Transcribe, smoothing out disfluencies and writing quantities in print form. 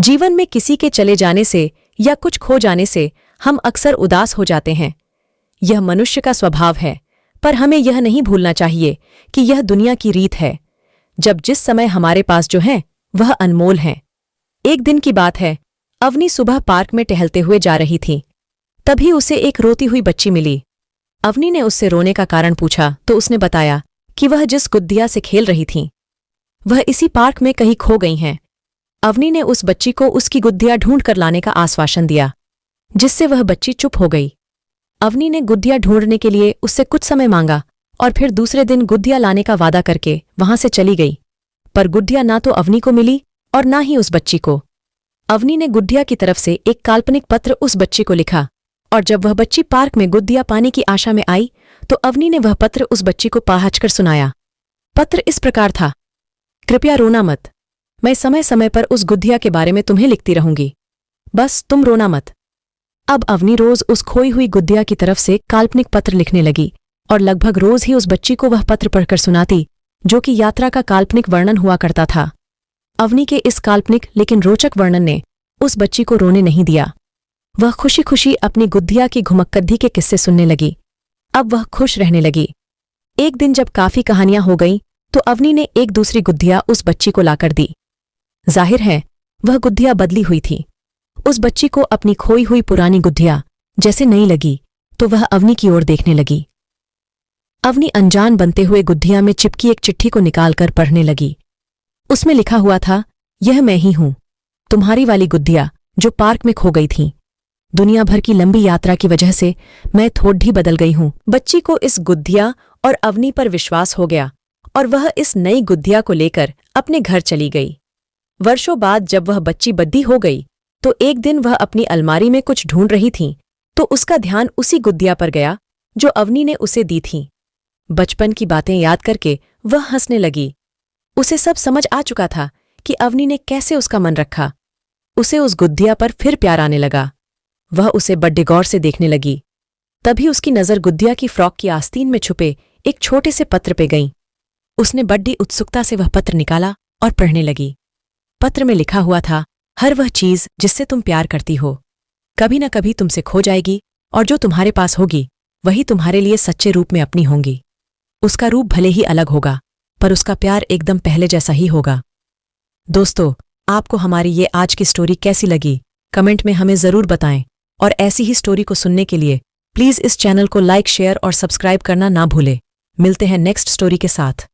जीवन में किसी के चले जाने से या कुछ खो जाने से हम अक्सर उदास हो जाते हैं। यह मनुष्य का स्वभाव है, पर हमें यह नहीं भूलना चाहिए कि यह दुनिया की रीत है। जब जिस समय हमारे पास जो है वह अनमोल है। एक दिन की बात है, अवनी सुबह पार्क में टहलते हुए जा रही थी। तभी उसे एक रोती हुई बच्ची मिली। अवनी ने उससे रोने का कारण पूछा तो उसने बताया कि वह जिस गुद्दिया से खेल रही थीं, वह इसी पार्क में कहीं खो गई हैं। अवनी ने उस बच्ची को उसकी गुद्दिया ढूंढ कर लाने का आश्वासन दिया, जिससे वह बच्ची चुप हो गई। अवनी ने गुद्दिया ढूंढने के लिए उससे कुछ समय मांगा और फिर दूसरे दिन गुद्दिया लाने का वादा करके वहां से चली गई। पर गुद्दिया ना तो अवनी को मिली और ना ही उस बच्ची को। अवनी ने गुद्दिया की तरफ से एक काल्पनिक पत्र उस बच्ची को लिखा और जब वह बच्ची पार्क में गुद्दिया पाने की आशा में आई तो अवनी ने वह पत्र उस बच्ची को पढ़कर सुनाया। पत्र इस प्रकार था, कृपया रोना मत, मैं समय समय पर उस गुद्दिया के बारे में तुम्हें लिखती रहूंगी, बस तुम रोना मत। अब अवनी रोज उस खोई हुई गुद्दिया की तरफ से काल्पनिक पत्र लिखने लगी और लगभग रोज ही उस बच्ची को वह पत्र पढ़कर सुनाती, जो कि यात्रा का काल्पनिक वर्णन हुआ करता था। अवनी के इस काल्पनिक लेकिन रोचक वर्णन ने उस बच्ची को रोने नहीं दिया। वह खुशी खुशी अपनी गुद्दिया की घुमक्कद्दी के किस्से सुनने लगी। अब वह खुश रहने लगी। एक दिन जब काफी कहानियां हो गईं तो अवनी ने एक दूसरी गुद्दिया उस बच्ची को लाकर दी। जाहिर है वह गुद्दिया बदली हुई थी। उस बच्ची को अपनी खोई हुई पुरानी गुद्दिया जैसे नई लगी तो वह अवनी की ओर देखने लगी। अवनी अनजान बनते हुए गुद्दिया में चिपकी एक चिट्ठी को निकालकर पढ़ने लगी। उसमें लिखा हुआ था, यह मैं ही हूं, तुम्हारी वाली गुद्दिया जो पार्क में खो गई थी। दुनिया भर की लंबी यात्रा की वजह से मैं थोड़ी बदल गई हूं। बच्ची को इस गुद्दिया और अवनी पर विश्वास हो गया और वह इस नई गुद्दिया को लेकर अपने घर चली गई। वर्षों बाद जब वह बच्ची बद्दी हो गई तो एक दिन वह अपनी अलमारी में कुछ ढूंढ रही थी तो उसका ध्यान उसी गुद्दिया पर गया जो अवनी ने उसे दी थी। बचपन की बातें याद करके वह हंसने लगी। उसे सब समझ आ चुका था कि अवनी ने कैसे उसका मन रखा। उसे उस गुद्दिया पर फिर प्यार आने लगा। वह उसे बड़े गौर से देखने लगी। तभी उसकी नज़र गुद्दिया की फ्रॉक की आस्तीन में छुपे एक छोटे से पत्र पे गई। उसने बड़ी उत्सुकता से वह पत्र निकाला और पढ़ने लगी। पत्र में लिखा हुआ था, हर वह चीज जिससे तुम प्यार करती हो कभी न कभी तुमसे खो जाएगी और जो तुम्हारे पास होगी वही तुम्हारे लिए सच्चे रूप में अपनी होंगी। उसका रूप भले ही अलग होगा पर उसका प्यार एकदम पहले जैसा ही होगा। दोस्तों, आपको हमारी ये आज की स्टोरी कैसी लगी कमेंट में हमें ज़रूर बताएं और ऐसी ही स्टोरी को सुनने के लिए प्लीज़ इस चैनल को लाइक, शेयर और सब्सक्राइब करना ना भूलें। मिलते हैं नेक्स्ट स्टोरी के साथ।